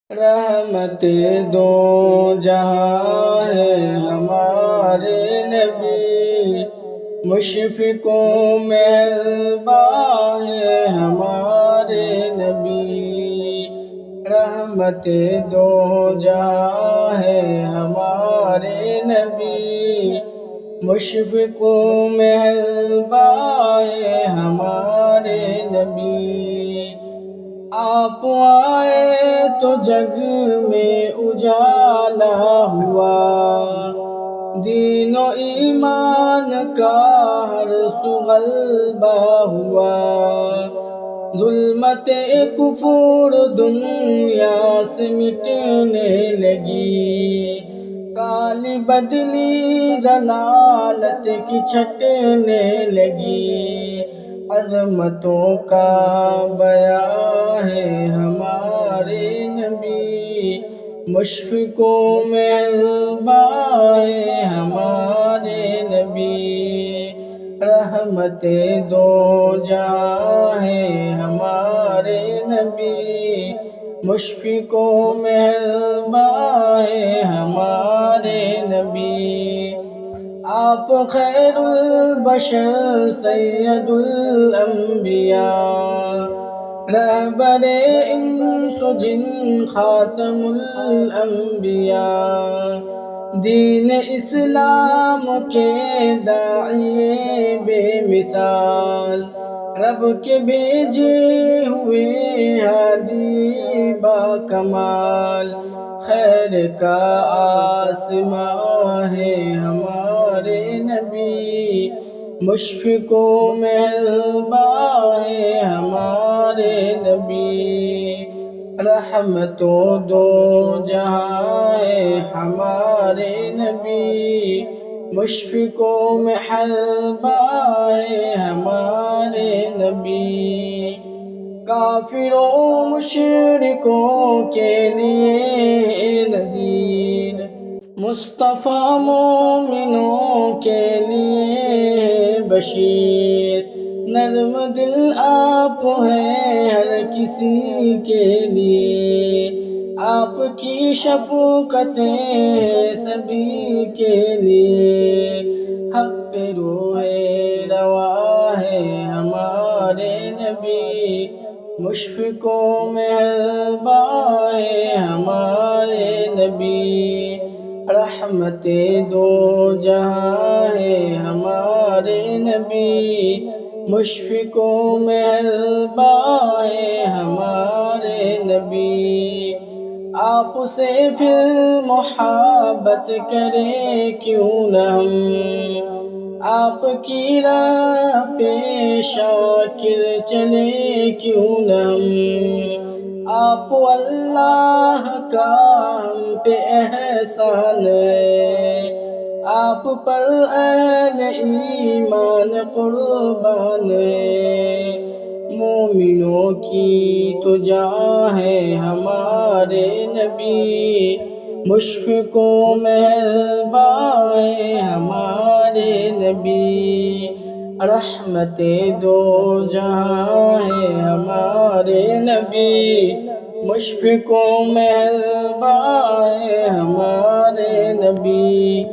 رحمت دو جہاں ہے ہمارے نبی، مشفق و مہرباں ہے ہمارے نبی۔ رحمت دو جہاں ہے ہمارے نبی، مشفق و مہرباں ہے ہمارے نبی۔ آپ آئے تو جگ میں اجالا ہوا، دین و ایمان کا ہر سو غلبہ ہوا۔ ظلمت کفر دنیا سے مٹنے لگی، کالی بدلی ضلالت کی چھٹنے لگی۔ عظمتوں کا بیان ہے ہمارے نبی، مشفق و مہرباں ہے ہمارے نبی۔ رحمت دو جہاں ہے ہمارے نبی، مشفق و مہرباں ہے ہمارے نبی۔ آپ خیر البشر سید الانبیاء، رہبر انس و جن خاتم الانبیاء، دین اسلام کے داعی بے مثال، رب کے بھیجے ہوئے ہادی با کمال۔ خیر کا آسماں ہے ہمارے نبی، مشفق و مہرباں ہے ہمارے نبی۔ رحمت دو جہاں ہے ہمارے نبی، مشفق و مہرباں ہے ہمارے نبی۔ کافروں مشرکوں کے لیے نذیر، مصطفیٰ مومنوں کے لیے بشیر۔ نرم دل آپ ہیں ہر کسی کے لیے، آپ کی شفقتیں سبھی کے لیے۔ حق روح رواں ہے ہمارے نبی، مشفق و مہرباں ہے ہمارے نبی۔ رحمت دو جہاں ہے ہمارے نبی، مشفق و مہرباں ہے ہمارے نبی۔ آپ سے پھر محبت کریں کیوں نہ ہم، آپ کی راہ پہ شاکر چلیں کیوں نہ ہم۔ آپ اللہ کا ہم پہ احسان ہے، آپ پر اہل ایمان قربان ہے۔ مومنوں کی تو جان ہے ہمارے نبی، مشفق و مہرباں ہے ہمارے نبی۔ رحمت دو جہاں ہے ہمارے نبی، مشفق و مہرباں ہے ہمارے نبی۔